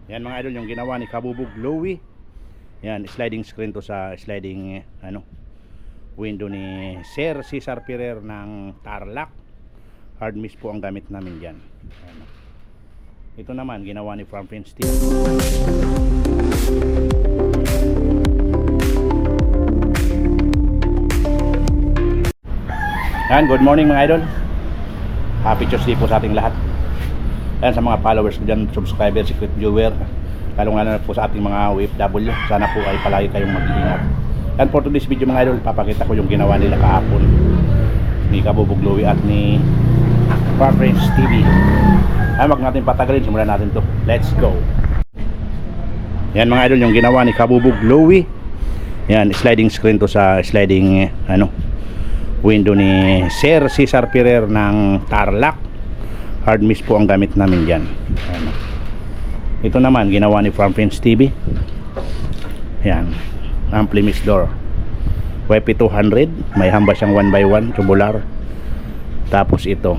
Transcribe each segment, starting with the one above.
Yan mga idol, yung ginawa ni Kabubog Louie. Yan, sliding screen to sa sliding window ni Sir Cesar Ferrer ng Tarlac. Hard miss po ang gamit namin dyan. Yan. Ito naman ginawa ni Franklin Steel. Yan, good morning mga idol. Happy Tuesday po sa ating lahat. Yan, sa mga followers ko dyan, subscriber, secret viewer, lalong lalo na po sa ating mga OFW, sana po ay palagi kayong mag-iingat. And for today's video mga idol, papakita ko yung ginawa nila kahapon ni Kabubog Louie at ni Farfrench TV. Ay, wag natin patagalin, simulan natin to. Let's go. Yan mga idol, yung ginawa ni Kabubog Louie. Yan, sliding screen to sa sliding window ni Sir Cesar Ferrer ng Tarlac. Hard miss po ang gamit namin dyan. Ayan. Ito naman ginawa ni Franklin TV. Yan, ampli miss door, YP200, may hamba siyang 1x1 tubular. Tapos ito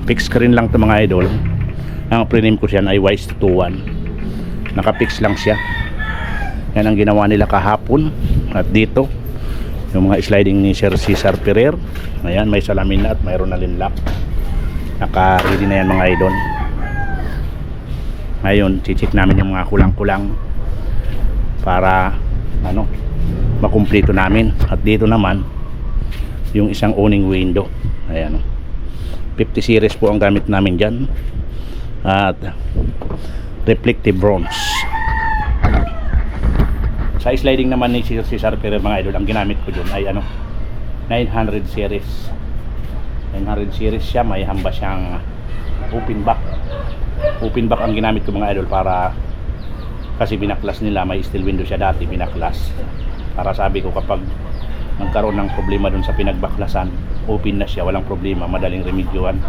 fix screen lang to mga idol. Ang pre-name ko siya ay Wise 21, naka-fix lang siya. Yan ang ginawa nila kahapon. At dito yung mga sliding ni Sir Cesar Ferrer. Ayan, may salamin na at mayroon na linlock. Naka-ready na yan mga idol. Ngayon, check namin yung mga kulang-kulang para makumpleto namin. At dito naman yung isang owning window. Ayan, 50 series po ang gamit namin dyan. At reflective bronze. Sa sliding naman ni Cesar Ferrer mga idol, ang ginamit ko dun ay 900 series. 900 series siya, may hamba siyang open back. Open back ang ginamit ko mga idol, para kasi binaklas nila, may steel window siya dati, binaklas. Para sabi ko kapag nagkaroon ng problema dun sa pinagbaklasan, open na siya, walang problema, madaling remedyohan.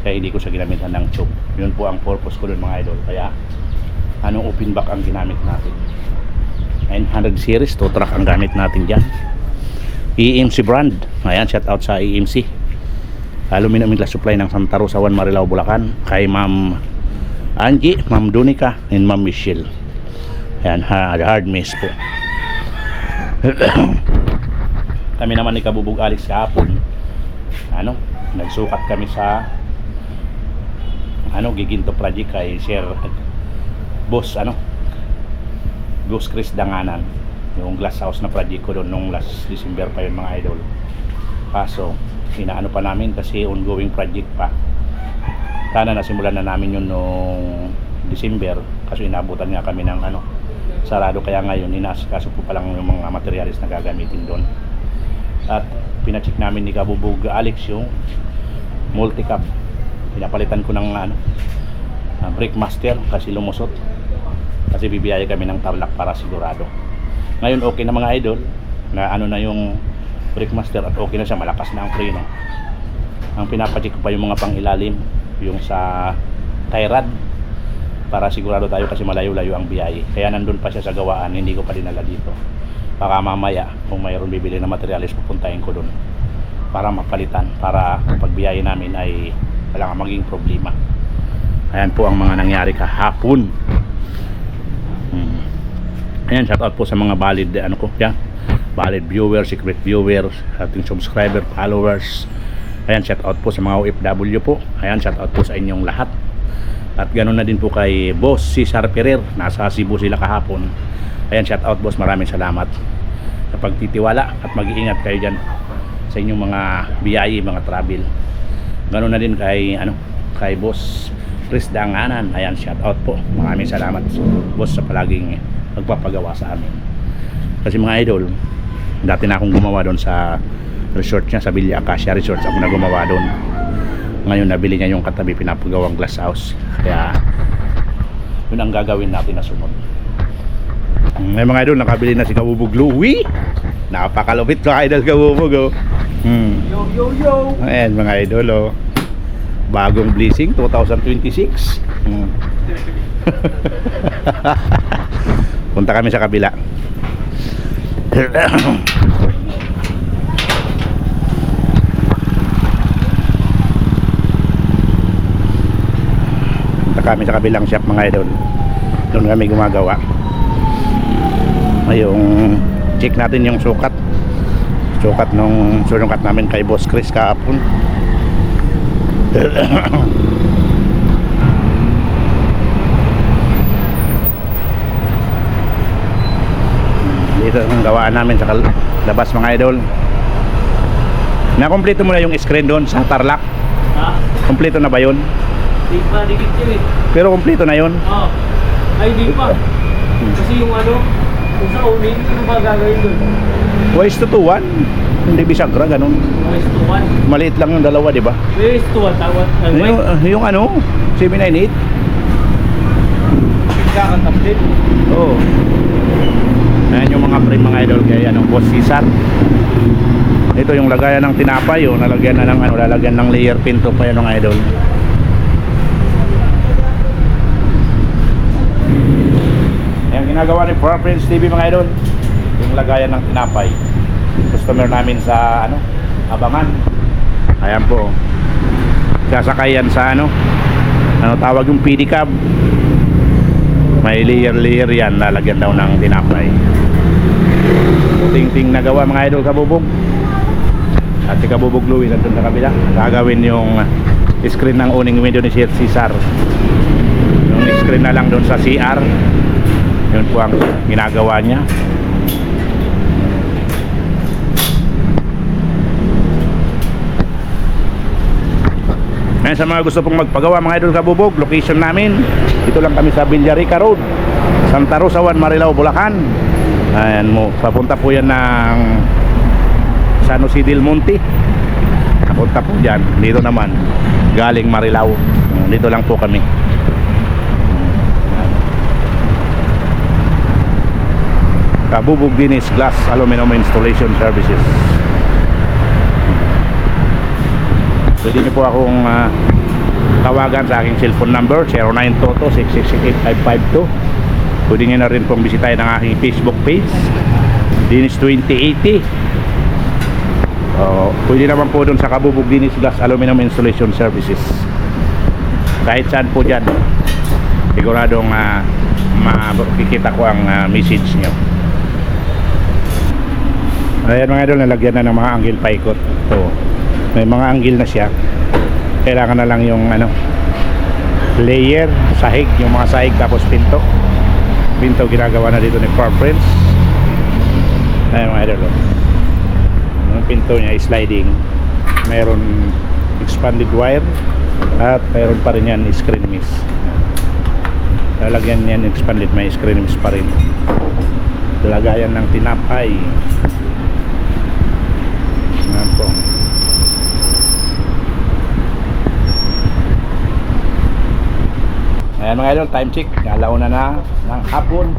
Kaya hindi ko siya ginamitan ng tube. Yun po ang purpose ko dun mga idol. Kaya open back ang ginamit natin. 900 series, 2 track ang gamit natin dyan. EMC brand. Ayan, shout out sa EMC. Aluminum glass supply ng Santa Rosa 1 Marilao, Bulacan. Kay Ma'am Angie, Ma'am Donica, and Ma'am Michelle. Ayan, hard miss po. Kami naman ni Kabubog Alex kahapon, nagsukat kami sa Giginto project kay Sir Boss Ghost Chris Danganan, yung glass house na project ko doon nung last December pa yun mga idol. Kaso inaano pa namin kasi ongoing project pa. Sana nasimulan na namin yun nung December, kasi inabutan nga kami ng sarado. Kaya ngayon inaasikaso po pa lang yung mga materials na gagamitin doon. At pinacheck namin ni Kabubog Alex yung multicab. Pinapalitan ko ng brake master kasi lumusot. Kasi bibiyaya kami ng Tarlac para sigurado. Ngayon okay na mga idol, na na yung brake master at okay na siya, malakas na ang preno. Ang pinapacheck ko pa yung mga pangilalim, yung sa tie rod, para sigurado tayo kasi malayo-layo ang biyahe. Kaya nandun pa siya sa gawaan, hindi ko pa dinala dito. Baka mamaya kung mayroon bibili na materials, pupuntahin ko dun para mapalitan, para pag biyahe namin ay wala maging problema. Ayan po ang mga nangyari kahapon. Ayan, shout out po sa mga valid valid viewers, secret viewers, ating subscriber, followers. Ayan, shout out po sa mga OFW po. Ayan, shout out po sa inyong lahat. At ganoon na din po kay Boss Cesar Ferrer, nasa Cebu sila kahapon. Ayan, shout out boss, maraming salamat sa pagtitiwala at mag-iingat kayo dyan sa inyong mga biyahe, mga travel. Ganoon na din kay kay Boss Chris Danganan. Ayan, shout out po, maraming salamat boss sa palaging magpapagawa sa amin. Kasi mga idol, dati na akong gumawa doon sa resort niya, sa Villa Acacia Resorts. Ako na gumawa doon. Ngayon nabili niya yung katabi, pinapagawang glass house. Kaya yun ang gagawin natin na sunod. May mga idol, nakabili na si Kabubog Louie. Napakalupit ko idol Kabubog. Yo yo yo. Ayan mga idol, bagong blessing 2026. Punta kami sa kabila. pupunta kami sa kabilang shop mga idol. Doon kami gumagawa. Yung check natin yung sukat nung sunukat namin kay Boss Chris kahapon. Dito ang gawaan namin sa labas mga idol. Nakompleto mo na yung screen doon sa Tarlac? Ha? Kompleto na ba yun? Di pa, dikit yun eh. Pero kompleto na yun? Oo. Ay, di pa. Kasi yung kung sa unin, ano ba gagawin doon? Ways to 1? Hindi bisagra, ganun. Ways to 1. Maliit lang yung dalawa, di ba? Ways to 1, tawad. Yung 798? Kakataplit. Oo. Ayan yung mga frame mga idol kaya Boss Cesar. Ito yung lagayan ng tinapay, nalagyan na ng lalagyan ng layer pinto pa yan mga idol. Ayan ginagawa ni Prince TV mga idol. Yung lagayan ng tinapay. Customer namin sa Abangan. Ayan po. Sasakay yan sa tawag yung PD cab. May layer yan, lalagyan daw ng tinapay. Ting-ting nagawa mga idol kabubog. At si Kabubog Louie nandun sa kabila. Gagawin yung screen ng uning window ni Sir Cesar. Yung screen na lang doon sa CR. Yun po ang ginagawa niya. Ngayon sa mga gusto pong magpagawa mga idol kabubog, location namin dito lang kami sa Villarica Road, Santa Rosa 1, Marilao, Bulacan. Ayan mo, papunta po yan ng San Jose del Monte. Papunta po dyan. Dito naman galing Marilao. Dito lang po kami. Kabubog Dinis Glass Aluminum Installation Services. Pwede niyo po akong tawagan sa aking cellphone number 0922-666-8552. Pwede niyo na rin pong bisitahin ang aking Facebook page Dinis 2080. Pwede naman po doon sa Kabubog Dinis Glass Aluminum Installation Services. Kahit saan po dyan, siguradong makikita ko ang message nyo. Ayan mga idol, nalagyan na ng mga angle paikot. So, may mga angle na siya. Kailangan na lang yung layer, sahig, yung mga sahig tapos pinto ginagawa na dito ni Prince. Ayan mga idol, yung pinto niya sliding, mayroon expanded wire at mayroon pa rin yan screen miss. Lalagyan yan expanded, may screen miss pa rin. Lagayan ng tinapay. Ayan po. Ayan mga idol, time check. Alauna na ng hapon.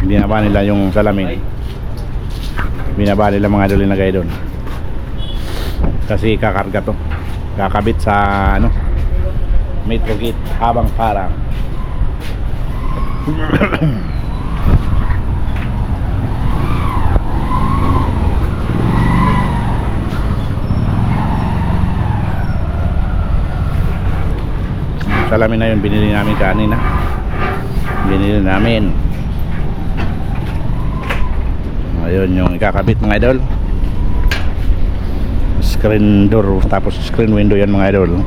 Binaba nila yung salamin. Binaba nila mga idol, inagay doon. Kasi kakarga to. Kakabit sa metro gate habang parang. Salamin na yun, binili namin kanina. Binili namin. Ayun yung ikakabit mga idol. Screen door tapos screen window yan mga idol.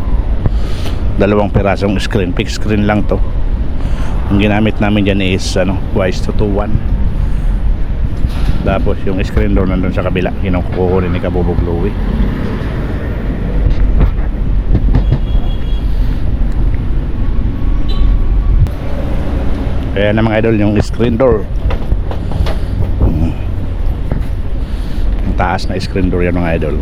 Dalawang pirasong screen, fixed screen lang to. Ang ginamit namin dyan is wise to 2-1. Tapos yung screen door nandun sa kabila, kinukuha rin ni Kabubog Louie. Kaya na mga idol yung screen door. Ang taas na screen door yan mga idol.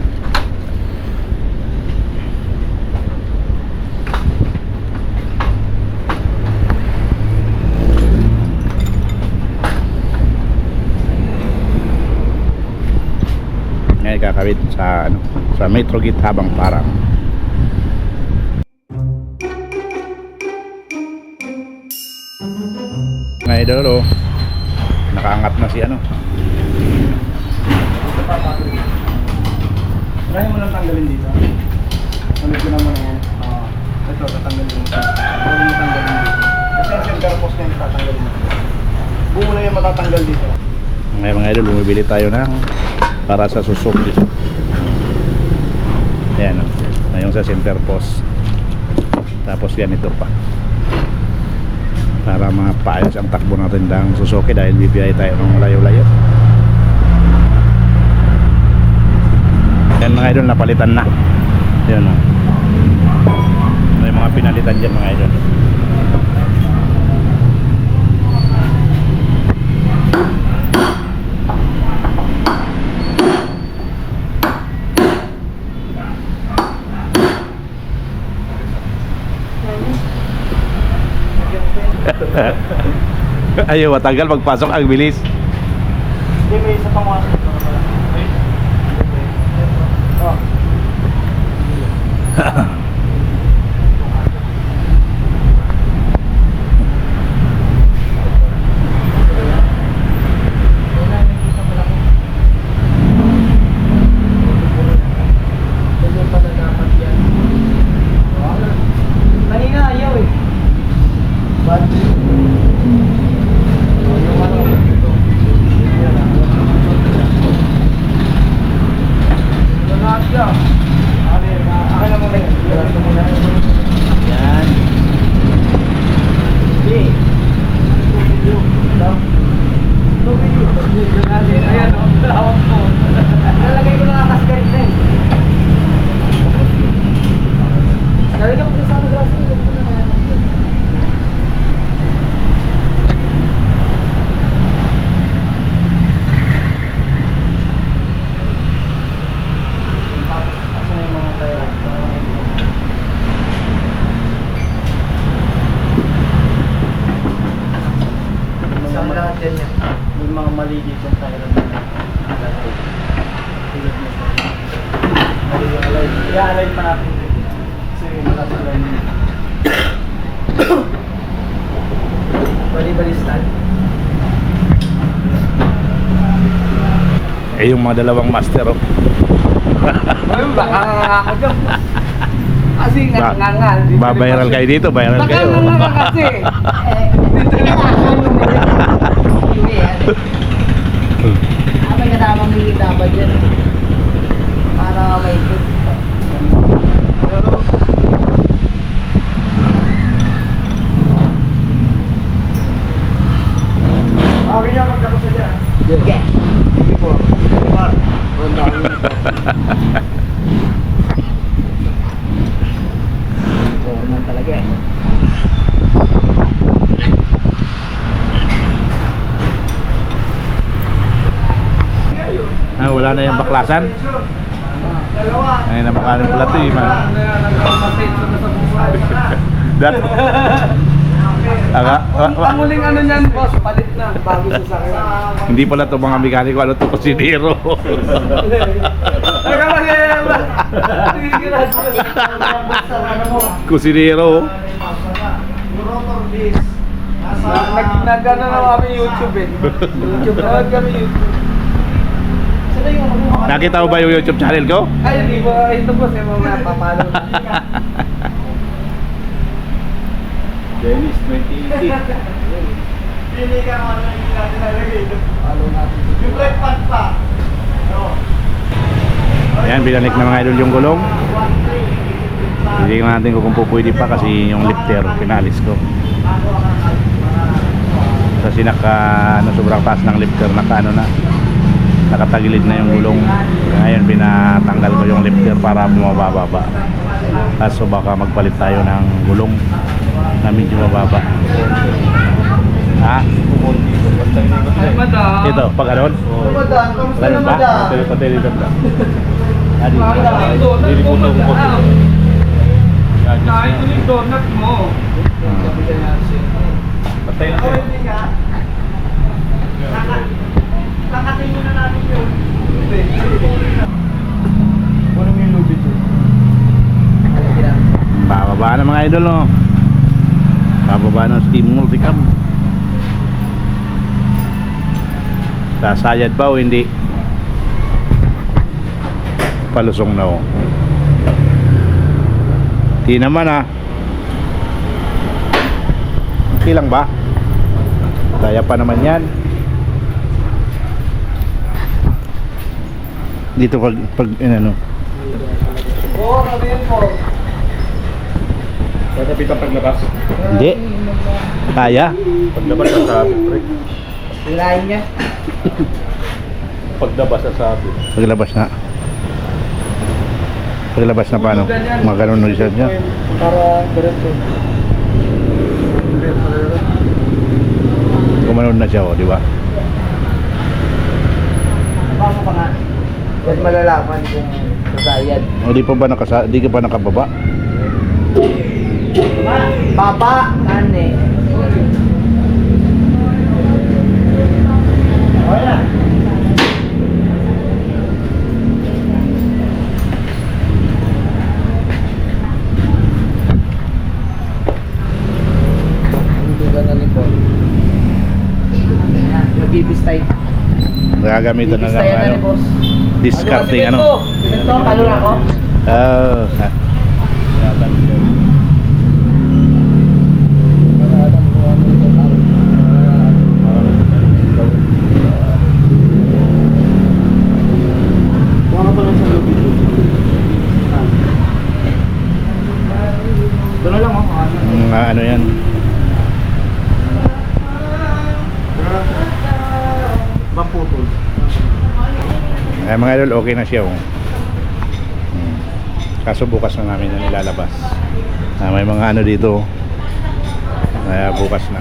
Ngayon kakabit sa metro gate habang parang. Mga idol, nakaangat na si Kaya mo lang tanggalin dito. Ano ko naman yan? Ito, tatanggalin mo. Huwag mo tanggalin dito. Kasi yung center post na yung tatanggalin mo. Buo na yung matatanggal dito. Ngayon mga idol, bumibili tayo ng para sa susok dito. Ayan o. Ngayon sa center post. Tapos ganito pa. Para mapaayos ang takbo natin ng Suzuki dahil bibiyay tayo ng malayo-layo. Yan mga idol, napalitan na. Yan o. May mga pinalitan dyan mga idol. Ayaw matagal pagpasok ang bilis. Hindi, may isa pang waso. Oh. Kanina ayaw eh. Ba't? May mga mali dito sa Thailand. I-alay pa natin. Kasi makasalay niya. Bali-balistan. Eh yung mga dalawang master oh. Ayun, baka ako dyan. Kasi Ba- nga. Ba-viral kayo dito, viral Baka kayo. nga kasi. Dito na Hindi yan. May katamang hihita ba dyan? Para may ikot. Okay na, magkakot sa dyan. Sige. Sige po. Mar. Ang dami na po. Oo naman talaga eh. Ah, wala na yung baklasan. Dalawa. Ay, napakanin pala ito eh, man. Dat. Ang muling ano niyan, boss, palit na. Bago sa sakyan. Hindi pala ito mga mekaniko, ano ito, kusinero. Teka lang yan. Kusinero. Nagano na kami YouTube eh. YouTube na kami YouTube. Nakita mo ba yung YouTube channel ko? Ay, hindi ba? Ito po sa mga papalo. Dennis 2018. Pili ka naman na hindi natin nalagay. Follow natin. Yung break pad pa. Ayan, binalik na mga idol yung gulong. Hindi natin kung pwede pa kasi yung lifter pinalis ko. Kasi sobrang taas ng lifter, nakatagilid na yung gulong. Ngayon pinatanggal ko yung lifter para bumababa. Kaso baka magpalit tayo ng gulong na medyo mababa. Ha? Ay, madam. Ito, pag ano? Madam, kamusta Ganun na ba? madam? Patay dito ba? Dili po ito po. Kain ko yung donut mo. Patay na kayo. Kakatin mo na natin yun. Ano yung lubid yun? Bababa na mga idol, no? Bababa ng Steam Multicam. Sasayad pa o hindi? Palusong na o. Di naman ah. Okay lang ba? Kaya pa naman yan. Dito pag ano. Oo, kami yun po. Tatapit ang paglabas. Hindi. Kaya. Paglabas sa sabi, pre. Hilahin niya. Paglabas sa sabi. Paglabas na. Paglabas na paano? Magkaroon ng result niya. Para diretso. Kumanon na siya, oh, di ba? Baka pa nga. Huwag malalaman kung sasayad. O di pa ba di ka pa nakababa? Baba, kane. Wala. Hindi ka na rin po. Magbibistay. Gagamitan na lang Bibistayan na ano, ni boss. discarding ano. Ito, kalura ko. Ah, Wala pa lang sa lobby. Doon na lang oh. ano yan? Baputol. Ay, mga idol, okay na siya. Oh. Kaso bukas na namin na nilalabas. May mga ano dito. Kaya bukas na.